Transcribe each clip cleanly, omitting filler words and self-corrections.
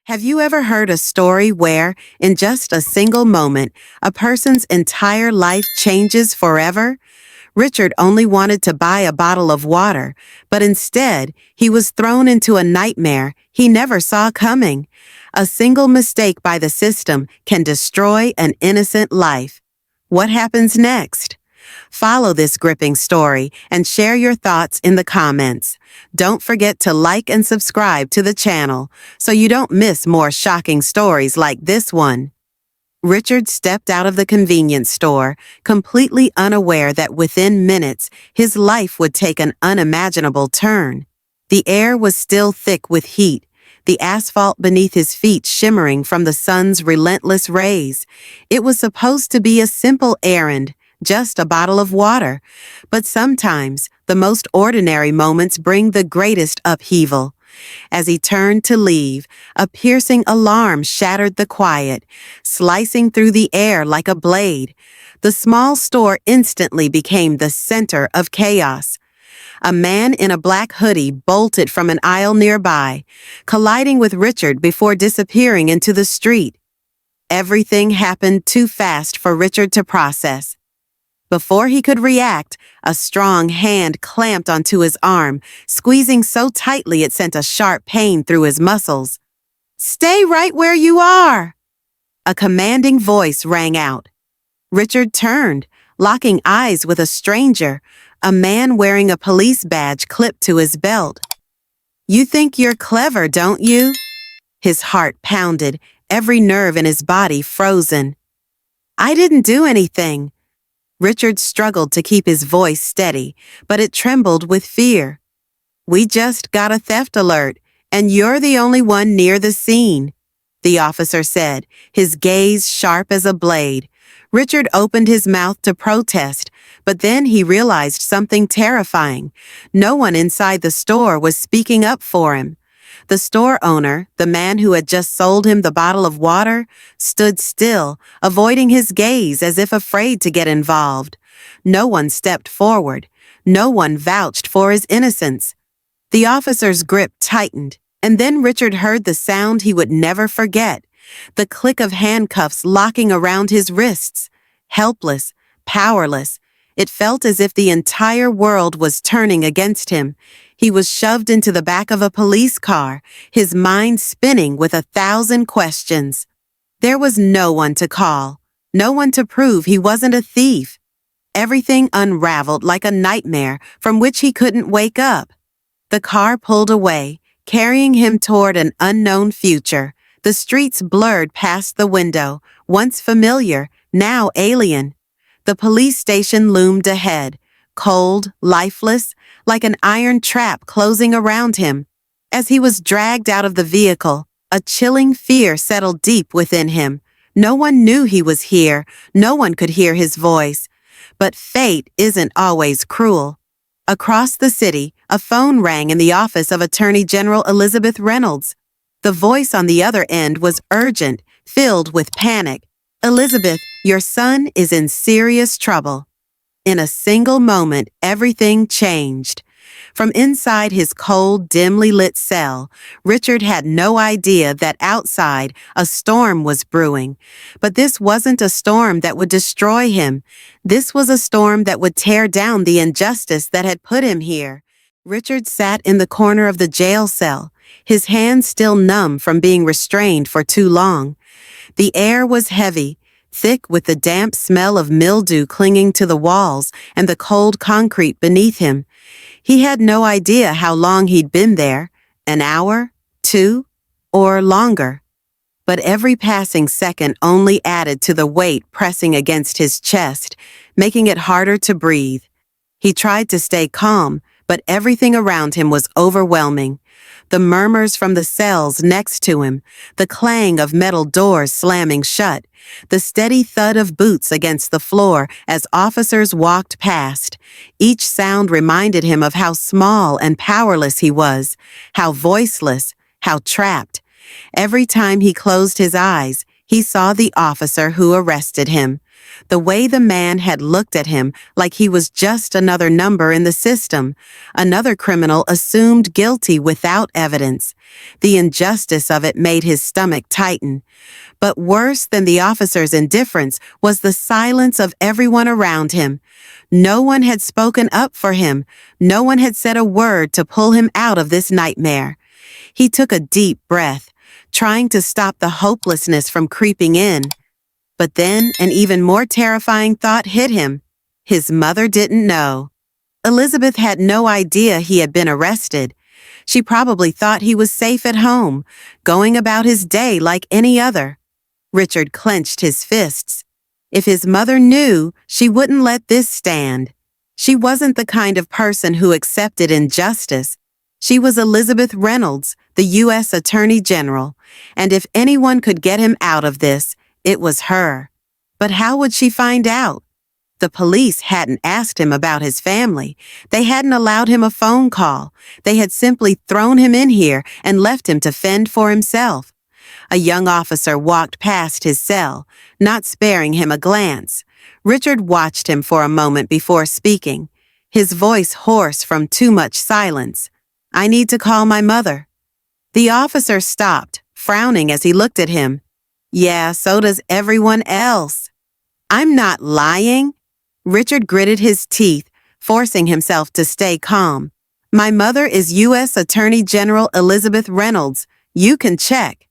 Have you ever heard a story where, in just a single moment, a person's entire life changes forever? Richard only wanted to buy a bottle of water, but instead, he was thrown into a nightmare he never saw coming. A single mistake by the system can destroy an innocent life. What happens next? Follow this gripping story and share your thoughts in the comments. Don't forget to like and subscribe to the channel so you don't miss more shocking stories like this one. Richard stepped out of the convenience store, completely unaware that within minutes his life would take an unimaginable turn. The air was still thick with heat, the asphalt beneath his feet shimmering from the sun's relentless rays. It was supposed to be a simple errand, just a bottle of water. But sometimes, the most ordinary moments bring the greatest upheaval. As he turned to leave, a piercing alarm shattered the quiet, slicing through the air like a blade. The small store instantly became the center of chaos. A man in a black hoodie bolted from an aisle nearby, colliding with Richard before disappearing into the street. Everything happened too fast for Richard to process. Before he could react, a strong hand clamped onto his arm, squeezing so tightly it sent a sharp pain through his muscles. "Stay right where you are!" A commanding voice rang out. Richard turned, locking eyes with a stranger, a man wearing a police badge clipped to his belt. "You think you're clever, don't you?" His heart pounded, every nerve in his body frozen. "I didn't do anything." Richard struggled to keep his voice steady, but it trembled with fear. "We just got a theft alert, and you're the only one near the scene," the officer said, his gaze sharp as a blade. Richard opened his mouth to protest, but then he realized something terrifying. No one inside the store was speaking up for him. The store owner, the man who had just sold him the bottle of water, stood still, avoiding his gaze as if afraid to get involved. No one stepped forward. No one vouched for his innocence. The officer's grip tightened, and then Richard heard the sound he would never forget, the click of handcuffs locking around his wrists. Helpless, powerless, it felt as if the entire world was turning against him. He was shoved into the back of a police car, his mind spinning with 1,000 questions. There was no one to call, no one to prove he wasn't a thief. Everything unraveled like a nightmare from which he couldn't wake up. The car pulled away, carrying him toward an unknown future. The streets blurred past the window, once familiar, now alien. The police station loomed ahead, cold, lifeless, like an iron trap closing around him. As he was dragged out of the vehicle, a chilling fear settled deep within him. No one knew he was here, no one could hear his voice. But fate isn't always cruel. Across the city, a phone rang in the office of Attorney General Elizabeth Reynolds. The voice on the other end was urgent, filled with panic. "Elizabeth, your son is in serious trouble." In a single moment, everything changed. From inside his cold, dimly lit cell, Richard had no idea that outside a storm was brewing. But this wasn't a storm that would destroy him. This was a storm that would tear down the injustice that had put him here. Richard sat in the corner of the jail cell, his hands still numb from being restrained for too long. The air was heavy, thick with the damp smell of mildew clinging to the walls and the cold concrete beneath him. He had no idea how long he'd been there, an hour, 2, or longer. But every passing second only added to the weight pressing against his chest, making it harder to breathe. He tried to stay calm, but everything around him was overwhelming. The murmurs from the cells next to him, the clang of metal doors slamming shut, the steady thud of boots against the floor as officers walked past. Each sound reminded him of how small and powerless he was, how voiceless, how trapped. Every time he closed his eyes, he saw the officer who arrested him, The way the man had looked at him like he was just another number in the system, another criminal assumed guilty without evidence. The injustice of it made his stomach tighten. But worse than the officer's indifference was the silence of everyone around him. No one had spoken up for him. No one had said a word to pull him out of this nightmare. He took a deep breath, trying to stop the hopelessness from creeping in. But then an even more terrifying thought hit him. His mother didn't know. Elizabeth had no idea he had been arrested. She probably thought he was safe at home, going about his day like any other. Richard clenched his fists. If his mother knew, she wouldn't let this stand. She wasn't the kind of person who accepted injustice. She was Elizabeth Reynolds, the U.S. Attorney General, and if anyone could get him out of this, it was her. But how would she find out? The police hadn't asked him about his family. They hadn't allowed him a phone call. They had simply thrown him in here and left him to fend for himself. A young officer walked past his cell, not sparing him a glance. Richard watched him for a moment before speaking, his voice hoarse from too much silence. "I need to call my mother." The officer stopped, frowning as he looked at him. "Yeah, so does everyone else." "I'm not lying." Richard gritted his teeth, forcing himself to stay calm. "My mother is U.S. Attorney General Elizabeth Reynolds. You can check."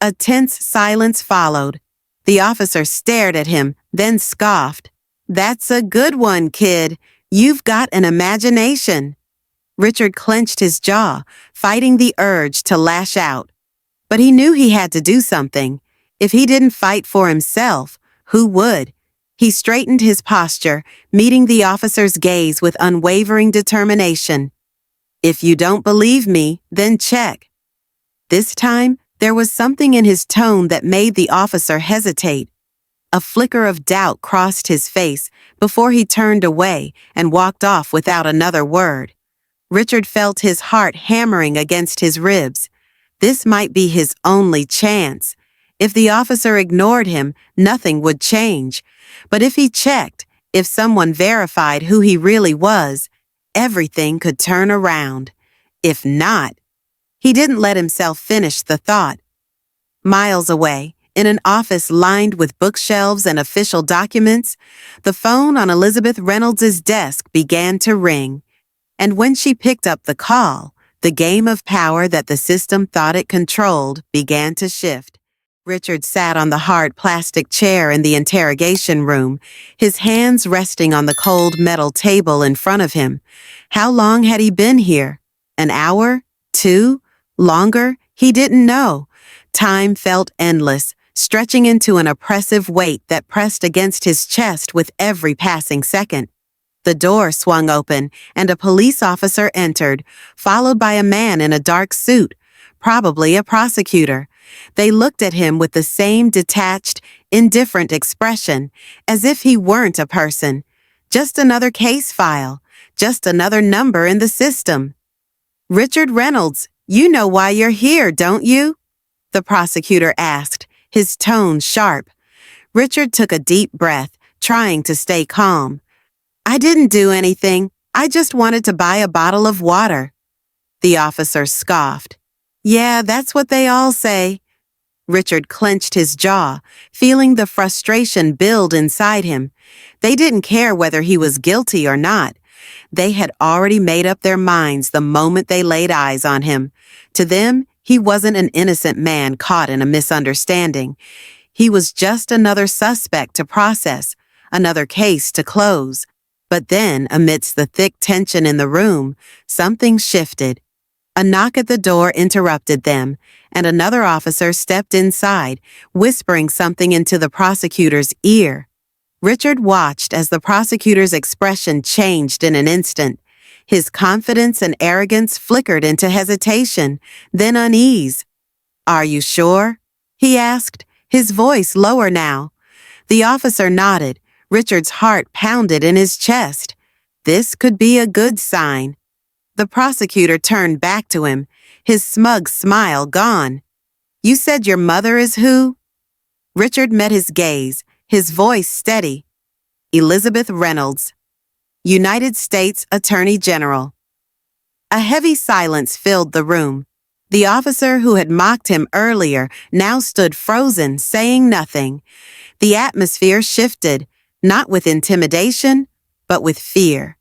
A tense silence followed. The officer stared at him, then scoffed. "That's a good one, kid. You've got an imagination." Richard clenched his jaw, fighting the urge to lash out. But he knew he had to do something. If he didn't fight for himself, who would? He straightened his posture, meeting the officer's gaze with unwavering determination. "If you don't believe me, then check." This time, there was something in his tone that made the officer hesitate. A flicker of doubt crossed his face before he turned away and walked off without another word. Richard felt his heart hammering against his ribs. This might be his only chance. If the officer ignored him, nothing would change. But if he checked, if someone verified who he really was, everything could turn around. If not, he didn't let himself finish the thought. Miles away, in an office lined with bookshelves and official documents, the phone on Elizabeth Reynolds' desk began to ring. And when she picked up the call, the game of power that the system thought it controlled began to shift. Richard sat on the hard plastic chair in the interrogation room, his hands resting on the cold metal table in front of him. How long had he been here? An hour? 2? Longer? He didn't know. Time felt endless, stretching into an oppressive weight that pressed against his chest with every passing second. The door swung open, and a police officer entered, followed by a man in a dark suit, probably a prosecutor. They looked at him with the same detached, indifferent expression, as if he weren't a person. Just another case file, just another number in the system. "Richard Reynolds, you know why you're here, don't you?" the prosecutor asked, his tone sharp. Richard took a deep breath, trying to stay calm. "I didn't do anything. I just wanted to buy a bottle of water." The officer scoffed. "Yeah, that's what they all say." Richard clenched his jaw, feeling the frustration build inside him. They didn't care whether he was guilty or not. They had already made up their minds the moment they laid eyes on him. To them, he wasn't an innocent man caught in a misunderstanding. He was just another suspect to process, another case to close. But then, amidst the thick tension in the room, something shifted. A knock at the door interrupted them, and another officer stepped inside, whispering something into the prosecutor's ear. Richard watched as the prosecutor's expression changed in an instant. His confidence and arrogance flickered into hesitation, then unease. "Are you sure?" he asked, his voice lower now. The officer nodded. Richard's heart pounded in his chest. This could be a good sign. The prosecutor turned back to him, his smug smile gone. "You said your mother is who?" Richard met his gaze, his voice steady. Elizabeth Reynolds, United States Attorney General. A heavy silence filled the room. The officer who had mocked him earlier now stood frozen, saying nothing. The atmosphere shifted, not with intimidation, but with fear.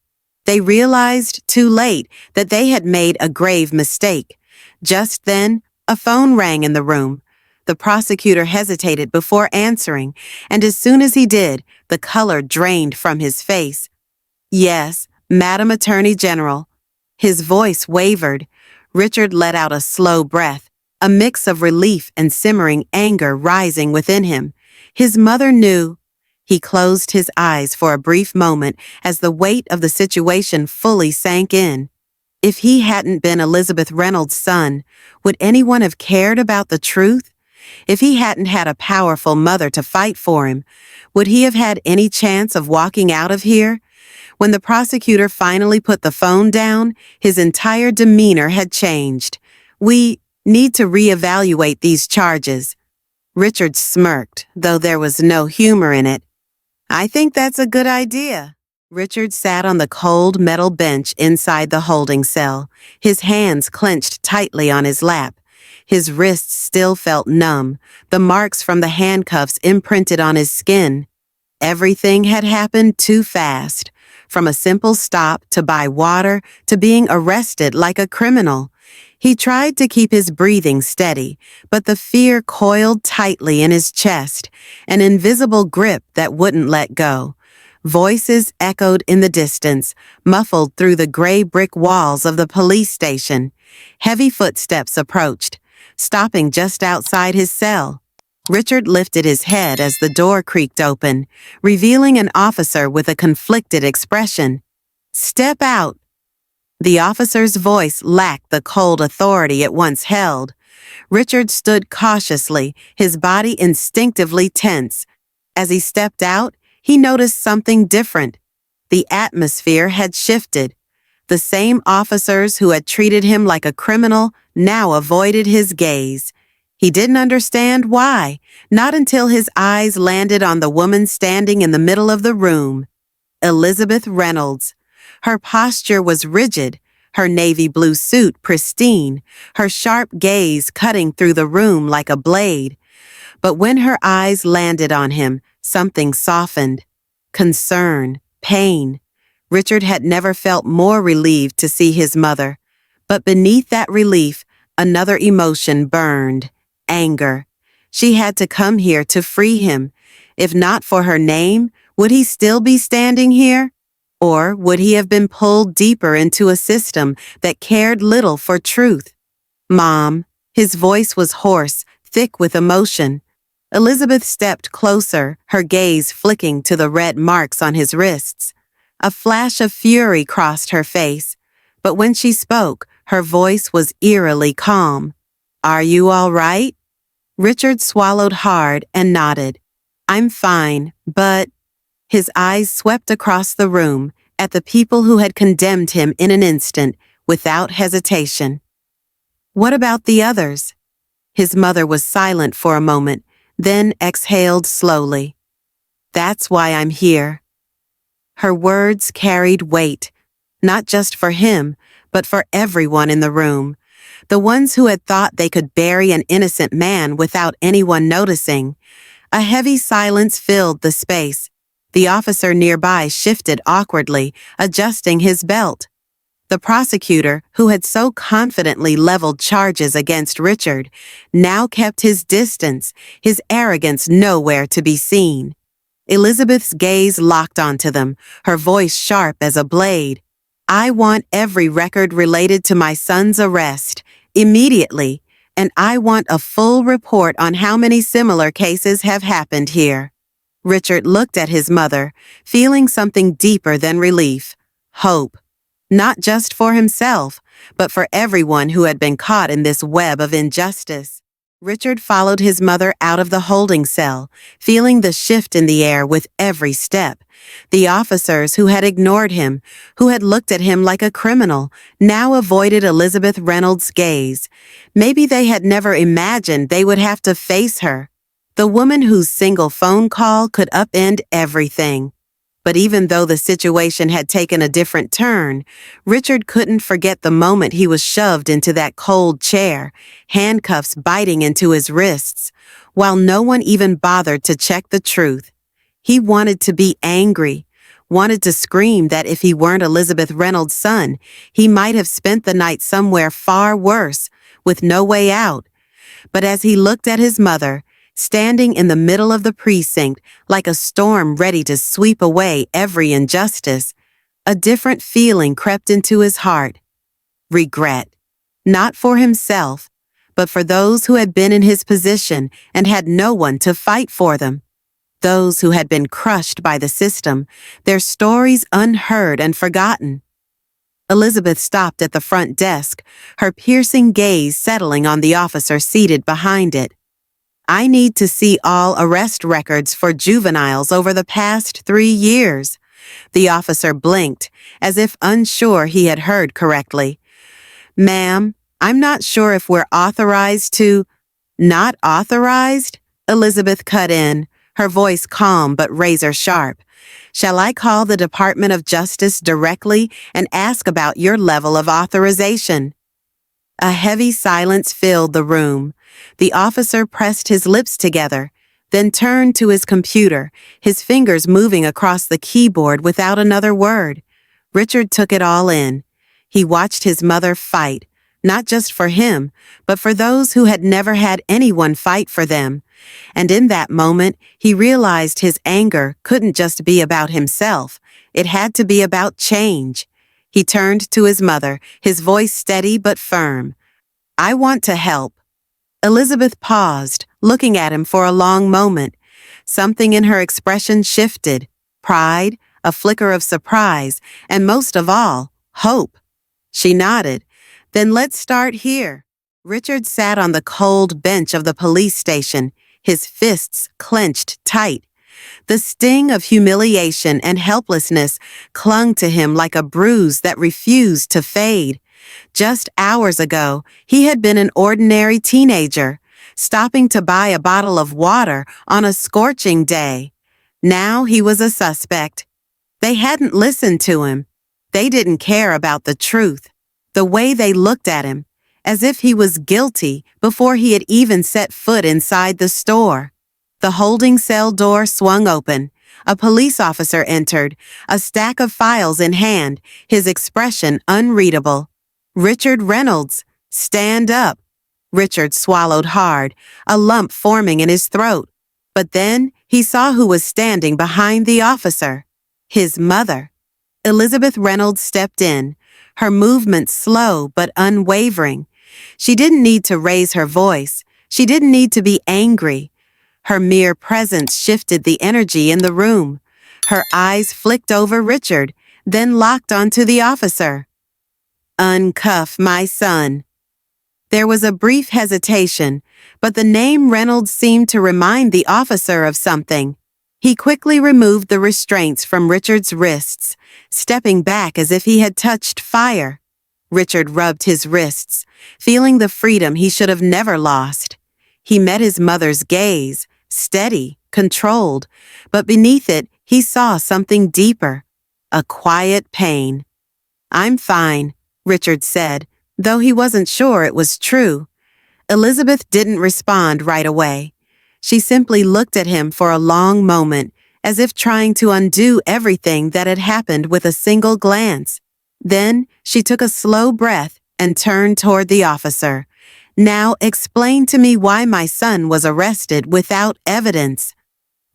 They realized too late that they had made a grave mistake. Just then, a phone rang in the room. The prosecutor hesitated before answering, and as soon as he did, the color drained from his face. Yes, Madam Attorney General. His voice wavered. Richard let out a slow breath, a mix of relief and simmering anger rising within him. His mother knew. He closed his eyes for a brief moment as the weight of the situation fully sank in. If he hadn't been Elizabeth Reynolds' son, would anyone have cared about the truth? If he hadn't had a powerful mother to fight for him, would he have had any chance of walking out of here? When the prosecutor finally put the phone down, his entire demeanor had changed. "We need to reevaluate these charges." Richard smirked, though there was no humor in it. "I think that's a good idea." Richard sat on the cold metal bench inside the holding cell, his hands clenched tightly on his lap. His wrists still felt numb, the marks from the handcuffs imprinted on his skin. Everything had happened too fast, from a simple stop to buy water to being arrested like a criminal. He tried to keep his breathing steady, but the fear coiled tightly in his chest, an invisible grip that wouldn't let go. Voices echoed in the distance, muffled through the gray brick walls of the police station. Heavy footsteps approached, stopping just outside his cell. Richard lifted his head as the door creaked open, revealing an officer with a conflicted expression. "Step out." The officer's voice lacked the cold authority it once held. Richard stood cautiously, his body instinctively tense. As he stepped out, he noticed something different. The atmosphere had shifted. The same officers who had treated him like a criminal now avoided his gaze. He didn't understand why, not until his eyes landed on the woman standing in the middle of the room. Elizabeth Reynolds. Her posture was rigid, her navy blue suit pristine, her sharp gaze cutting through the room like a blade. But when her eyes landed on him, something softened. Concern, pain. Richard had never felt more relieved to see his mother. But beneath that relief, another emotion burned. Anger. She had to come here to free him. If not for her name, would he still be standing here? Or would he have been pulled deeper into a system that cared little for truth? "Mom." His voice was hoarse, thick with emotion. Elizabeth stepped closer, her gaze flicking to the red marks on his wrists. A flash of fury crossed her face, but when she spoke, her voice was eerily calm. "Are you all right?" Richard swallowed hard and nodded. "I'm fine, but—" His eyes swept across the room at the people who had condemned him in an instant, without hesitation. "What about the others?" His mother was silent for a moment, then exhaled slowly. "That's why I'm here." Her words carried weight, not just for him, but for everyone in the room. The ones who had thought they could bury an innocent man without anyone noticing. A heavy silence filled the space. The officer nearby shifted awkwardly, adjusting his belt. The prosecutor, who had so confidently leveled charges against Richard, now kept his distance, his arrogance nowhere to be seen. Elizabeth's gaze locked onto them, her voice sharp as a blade. "I want every record related to my son's arrest, immediately, and I want a full report on how many similar cases have happened here." Richard looked at his mother, feeling something deeper than relief, hope. Not just for himself, but for everyone who had been caught in this web of injustice. Richard followed his mother out of the holding cell, feeling the shift in the air with every step. The officers who had ignored him, who had looked at him like a criminal, now avoided Elizabeth Reynolds' gaze. Maybe they had never imagined they would have to face her. the woman whose single phone call could upend everything. But even though the situation had taken a different turn, Richard couldn't forget the moment he was shoved into that cold chair, handcuffs biting into his wrists, while no one even bothered to check the truth. He wanted to be angry, wanted to scream that if he weren't Elizabeth Reynolds' son, he might have spent the night somewhere far worse, with no way out. But as he looked at his mother, standing in the middle of the precinct like a storm ready to sweep away every injustice, a different feeling crept into his heart. Regret. Not for himself, but for those who had been in his position and had no one to fight for them. Those who had been crushed by the system, their stories unheard and forgotten. Elizabeth stopped at the front desk, her piercing gaze settling on the officer seated behind it. "I need to see all arrest records for juveniles over the past 3 years." The officer blinked, as if unsure he had heard correctly. "Ma'am, I'm not sure if we're authorized to—" "Not authorized?" Elizabeth cut in, her voice calm but razor sharp. "Shall I call the Department of Justice directly and ask about your level of authorization?" A heavy silence filled the room. The officer pressed his lips together, then turned to his computer, his fingers moving across the keyboard without another word. Richard took it all in. He watched his mother fight, not just for him, but for those who had never had anyone fight for them. And in that moment, he realized his anger couldn't just be about himself. It had to be about change. He turned to his mother, his voice steady but firm. "I want to help." Elizabeth paused, looking at him for a long moment. Something in her expression shifted. Pride, a flicker of surprise, and most of all, hope. She nodded. "Then let's start here." Richard sat on the cold bench of the police station, his fists clenched tight. The sting of humiliation and helplessness clung to him like a bruise that refused to fade. Just hours ago, he had been an ordinary teenager, stopping to buy a bottle of water on a scorching day. Now he was a suspect. They hadn't listened to him. They didn't care about the truth. The way they looked at him, as if he was guilty before he had even set foot inside the store. The holding cell door swung open. A police officer entered, a stack of files in hand, his expression unreadable. "Richard Reynolds, stand up." Richard swallowed hard, a lump forming in his throat. But then he saw who was standing behind the officer. His mother. Elizabeth Reynolds stepped in, her movements slow but unwavering. She didn't need to raise her voice. She didn't need to be angry. Her mere presence shifted the energy in the room. Her eyes flicked over Richard, then locked onto the officer. "Uncuff my son." There was a brief hesitation, but the name Reynolds seemed to remind the officer of something. He quickly removed the restraints from Richard's wrists, stepping back as if he had touched fire. Richard rubbed his wrists, feeling the freedom he should have never lost. He met his mother's gaze, steady, controlled, but beneath it he saw something deeper, a quiet pain. "I'm fine," Richard said, though he wasn't sure it was true. Elizabeth didn't respond right away. She simply looked at him for a long moment, as if trying to undo everything that had happened with a single glance. Then she took a slow breath and turned toward the officer. "Now explain to me why my son was arrested without evidence."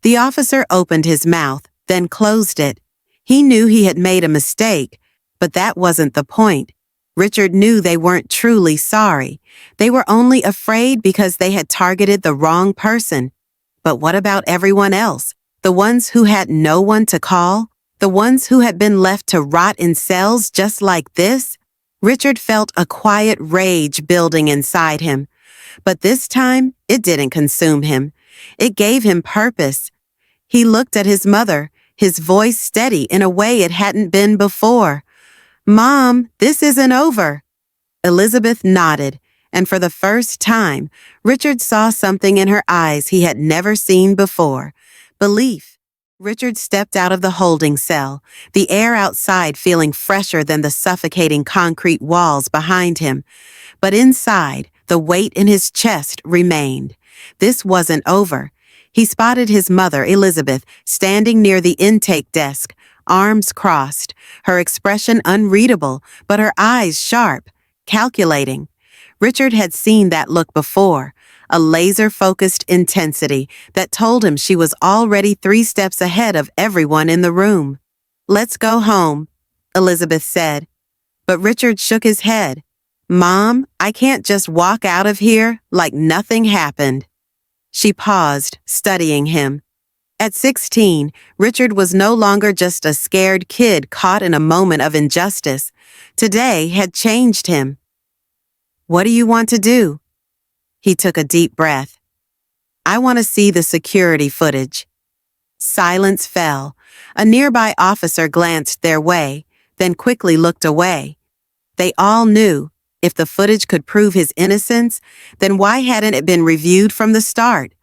The officer opened his mouth, then closed it. He knew he had made a mistake, but that wasn't the point. Richard knew they weren't truly sorry. They were only afraid because they had targeted the wrong person. But what about everyone else? The ones who had no one to call? The ones who had been left to rot in cells just like this? Richard felt a quiet rage building inside him. But this time, it didn't consume him. It gave him purpose. He looked at his mother, his voice steady in a way it hadn't been before. "Mom, this isn't over." Elizabeth nodded, and for the first time, Richard saw something in her eyes he had never seen before. Belief. Richard stepped out of the holding cell, the air outside feeling fresher than the suffocating concrete walls behind him. But inside, the weight in his chest remained. This wasn't over. He spotted his mother, Elizabeth, standing near the intake desk, arms crossed, her expression unreadable, but her eyes sharp, calculating. Richard had seen that look before, a laser-focused intensity that told him she was already 3 steps ahead of everyone in the room. "Let's go home," Elizabeth said. But Richard shook his head. "Mom, I can't just walk out of here like nothing happened." She paused, studying him. At 16, Richard was no longer just a scared kid caught in a moment of injustice. Today had changed him. "What do you want to do?" He took a deep breath. "I want to see the security footage." Silence fell. A nearby officer glanced their way, then quickly looked away. They all knew, if the footage could prove his innocence, then why hadn't it been reviewed from the start?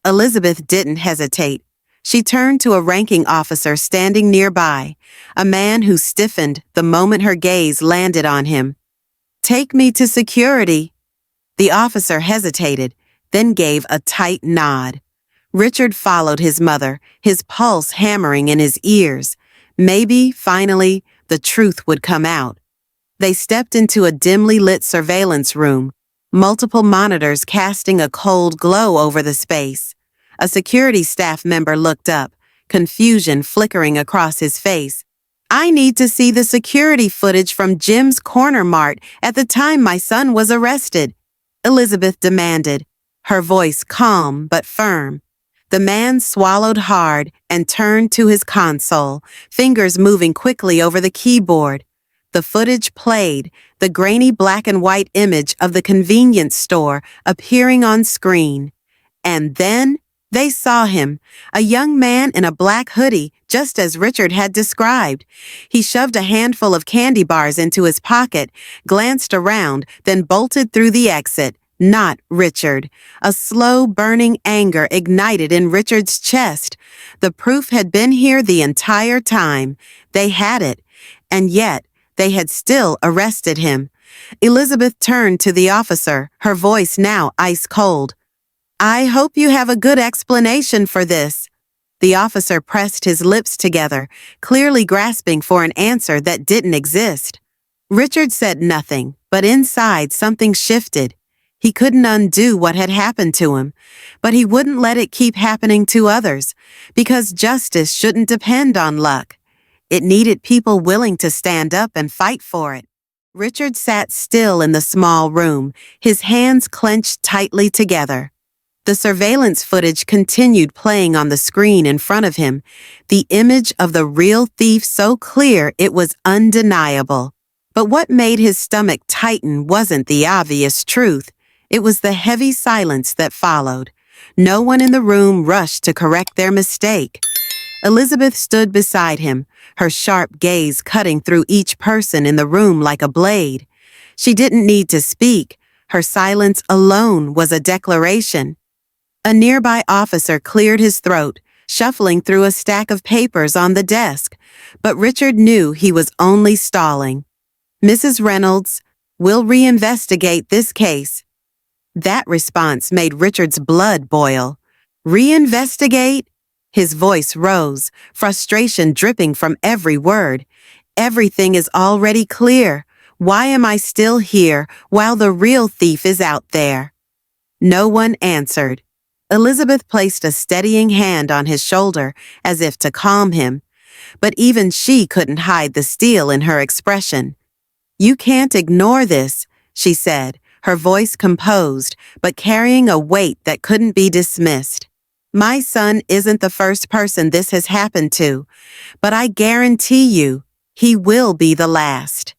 Elizabeth didn't hesitate. She turned to a ranking officer standing nearby, a man who stiffened the moment her gaze landed on him. "Take me to security." The officer hesitated, then gave a tight nod. Richard followed his mother, his pulse hammering in his ears. Maybe, finally, the truth would come out. They stepped into a dimly lit surveillance room, multiple monitors casting a cold glow over the space. A security staff member looked up, confusion flickering across his face. "I need to see the security footage from Jim's Corner Mart at the time my son was arrested," Elizabeth demanded, her voice calm but firm. The man swallowed hard and turned to his console, fingers moving quickly over the keyboard. The footage played, the grainy black and white image of the convenience store appearing on screen. And then they saw him, a young man in a black hoodie, just as Richard had described. He shoved a handful of candy bars into his pocket, glanced around, then bolted through the exit. Not Richard. A slow, burning anger ignited in Richard's chest. The proof had been here the entire time. They had it. And yet, they had still arrested him. Elizabeth turned to the officer, her voice now ice cold. "I hope you have a good explanation for this." The officer pressed his lips together, clearly grasping for an answer that didn't exist. Richard said nothing, but inside something shifted. He couldn't undo what had happened to him, but he wouldn't let it keep happening to others, because justice shouldn't depend on luck. It needed people willing to stand up and fight for it. Richard sat still in the small room, his hands clenched tightly together. The surveillance footage continued playing on the screen in front of him, the image of the real thief so clear it was undeniable. But what made his stomach tighten wasn't the obvious truth. It was the heavy silence that followed. No one in the room rushed to correct their mistake. Elizabeth stood beside him, her sharp gaze cutting through each person in the room like a blade. She didn't need to speak. Her silence alone was a declaration. A nearby officer cleared his throat, shuffling through a stack of papers on the desk, but Richard knew he was only stalling. "Mrs. Reynolds, we'll reinvestigate this case." That response made Richard's blood boil. "Reinvestigate?" His voice rose, frustration dripping from every word. "Everything is already clear. Why am I still here while the real thief is out there?" No one answered. Elizabeth placed a steadying hand on his shoulder as if to calm him, but even she couldn't hide the steel in her expression. "You can't ignore this," she said, her voice composed, but carrying a weight that couldn't be dismissed. "My son isn't the first person this has happened to, but I guarantee you, he will be the last."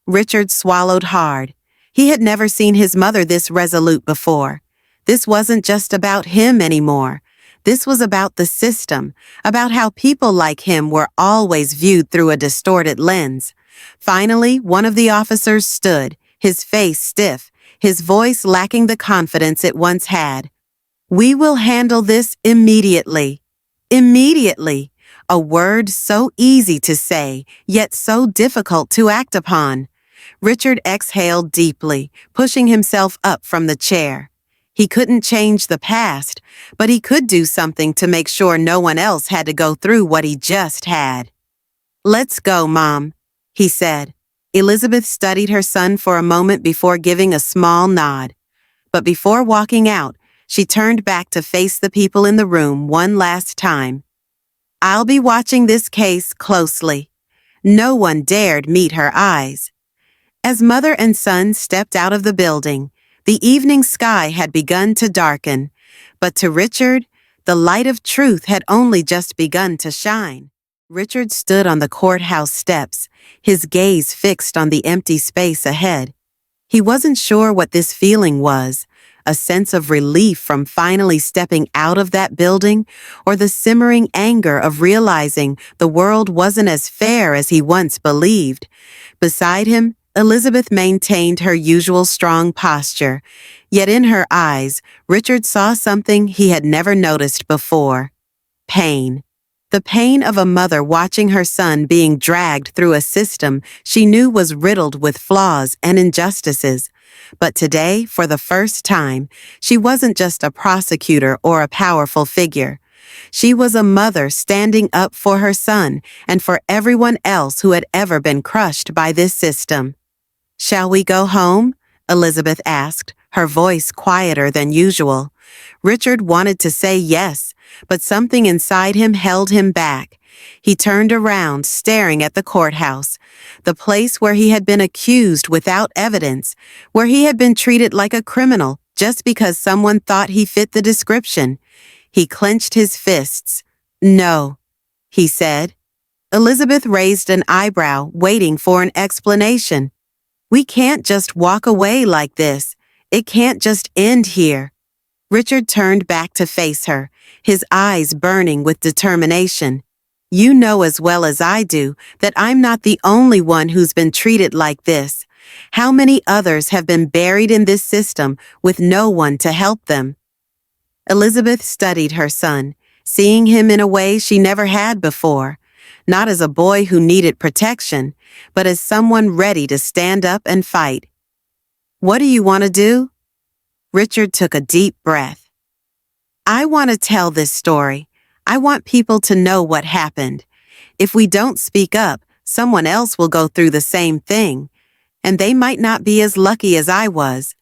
Richard swallowed hard. He had never seen his mother this resolute before. This wasn't just about him anymore. This was about the system, about how people like him were always viewed through a distorted lens. Finally, one of the officers stood, his face stiff, his voice lacking the confidence it once had. "We will handle this immediately." Immediately. A word so easy to say, yet so difficult to act upon. Richard exhaled deeply, pushing himself up from the chair. He couldn't change the past, but he could do something to make sure no one else had to go through what he just had. "Let's go, Mom," he said. Elizabeth studied her son for a moment before giving a small nod. But before walking out, she turned back to face the people in the room one last time. "I'll be watching this case closely." No one dared meet her eyes. As mother and son stepped out of the building, the evening sky had begun to darken, but to Richard, the light of truth had only just begun to shine. Richard stood on the courthouse steps, his gaze fixed on the empty space ahead. He wasn't sure what this feeling was, a sense of relief from finally stepping out of that building, or the simmering anger of realizing the world wasn't as fair as he once believed. Beside him, Elizabeth maintained her usual strong posture, yet in her eyes, Richard saw something he had never noticed before: pain. The pain of a mother watching her son being dragged through a system she knew was riddled with flaws and injustices. But today, for the first time, she wasn't just a prosecutor or a powerful figure. She was a mother standing up for her son and for everyone else who had ever been crushed by this system. "Shall we go home?" Elizabeth asked, her voice quieter than usual. Richard wanted to say yes, but something inside him held him back. He turned around, staring at the courthouse, the place where he had been accused without evidence, where he had been treated like a criminal just because someone thought he fit the description. He clenched his fists. "No," he said. Elizabeth raised an eyebrow, waiting for an explanation. "We can't just walk away like this. It can't just end here." Richard turned back to face her, his eyes burning with determination. "You know as well as I do that I'm not the only one who's been treated like this. How many others have been buried in this system with no one to help them?" Elizabeth studied her son, seeing him in a way she never had before, not as a boy who needed protection, but as someone ready to stand up and fight. "What do you want to do?" Richard took a deep breath. "I want to tell this story. I want people to know what happened. If we don't speak up, someone else will go through the same thing, and they might not be as lucky as I was."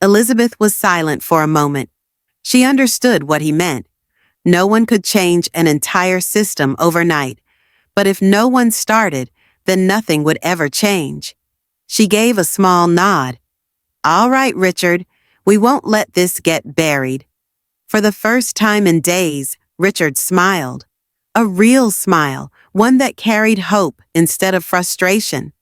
Elizabeth was silent for a moment. She understood what he meant. No one could change an entire system overnight, but if no one started, then nothing would ever change. She gave a small nod. "All right, Richard, we won't let this get buried." For the first time in days, Richard smiled. A real smile, one that carried hope instead of frustration.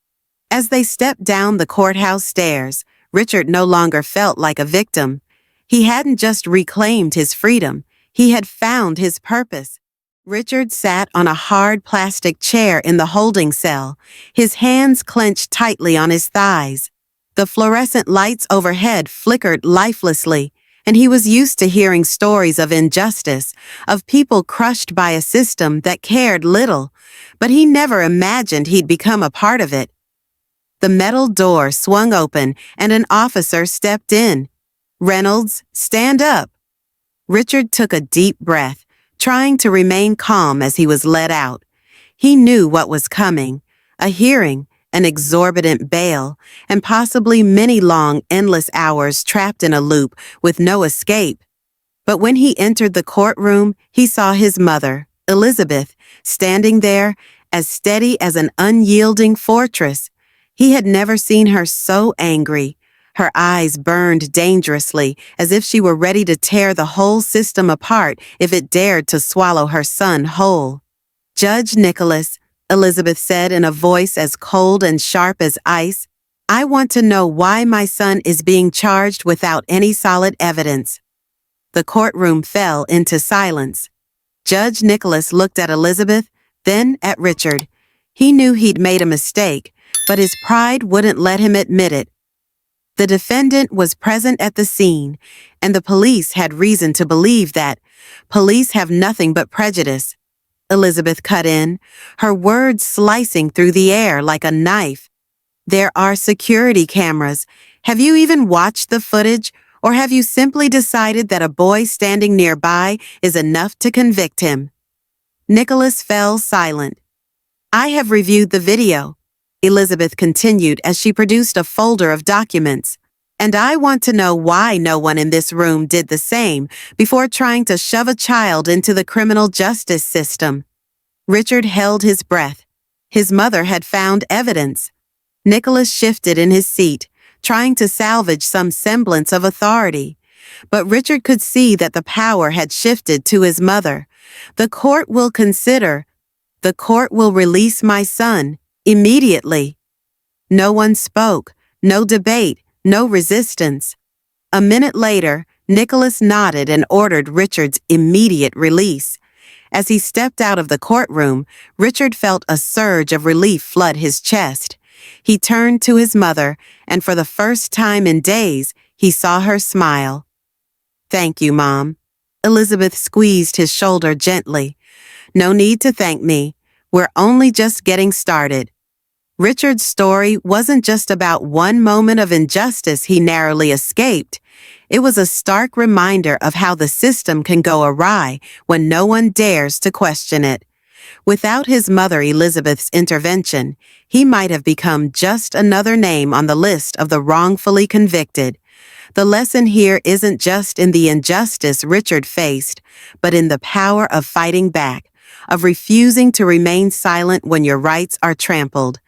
As they stepped down the courthouse stairs, Richard no longer felt like a victim. He hadn't just reclaimed his freedom, he had found his purpose. Richard sat on a hard plastic chair in the holding cell, his hands clenched tightly on his thighs. The fluorescent lights overhead flickered lifelessly, and he was used to hearing stories of injustice, of people crushed by a system that cared little, but he never imagined he'd become a part of it. The metal door swung open and an officer stepped in. "Reynolds, stand up." Richard took a deep breath, trying to remain calm as he was led out. He knew what was coming: a hearing, an exorbitant bail, and possibly many long, endless hours trapped in a loop with no escape. But when he entered the courtroom, he saw his mother, Elizabeth, standing there, as steady as an unyielding fortress. He had never seen her so angry. Her eyes burned dangerously, as if she were ready to tear the whole system apart if it dared to swallow her son whole. "Judge Nicholas," Elizabeth said in a voice as cold and sharp as ice, "I want to know why my son is being charged without any solid evidence." The courtroom fell into silence. Judge Nicholas looked at Elizabeth, then at Richard. He knew he'd made a mistake, but his pride wouldn't let him admit it. The defendant was present at the scene, and the police had reason to believe that police have nothing but prejudice. Elizabeth cut in, her words slicing through the air like a knife. There are security cameras. Have you even watched the footage, or have you simply decided that a boy standing nearby is enough to convict him? Nicholas fell silent. I have reviewed the video, Elizabeth continued as she produced a folder of documents. And I want to know why no one in this room did the same before trying to shove a child into the criminal justice system. Richard held his breath. His mother had found evidence. Nicholas shifted in his seat, trying to salvage some semblance of authority. But Richard could see that the power had shifted to his mother. The court will consider. The court will release my son, immediately. No one spoke, no debate, no resistance. A minute later, Nicholas nodded and ordered Richard's immediate release. As he stepped out of the courtroom, Richard felt a surge of relief flood his chest. He turned to his mother, and for the first time in days, he saw her smile. Thank you, Mom. Elizabeth squeezed his shoulder gently. No need to thank me. We're only just getting started. Richard's story wasn't just about one moment of injustice he narrowly escaped. It was a stark reminder of how the system can go awry when no one dares to question it. Without his mother Elizabeth's intervention, he might have become just another name on the list of the wrongfully convicted. The lesson here isn't just in the injustice Richard faced, but in the power of fighting back, of refusing to remain silent when your rights are trampled.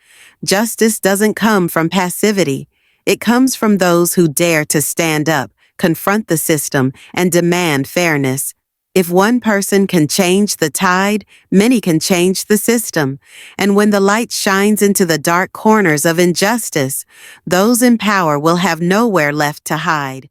Justice doesn't come from passivity. It comes from those who dare to stand up, confront the system, and demand fairness. If one person can change the tide, many can change the system. And when the light shines into the dark corners of injustice, those in power will have nowhere left to hide.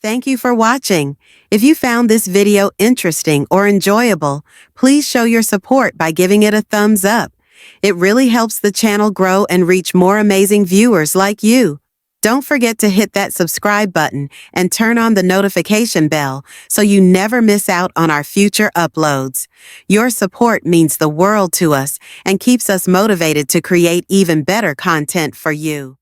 Thank you for watching. If you found this video interesting or enjoyable, please show your support by giving it a thumbs up. It really helps the channel grow and reach more amazing viewers like you. Don't forget to hit that subscribe button and turn on the notification bell so you never miss out on our future uploads. Your support means the world to us and keeps us motivated to create even better content for you.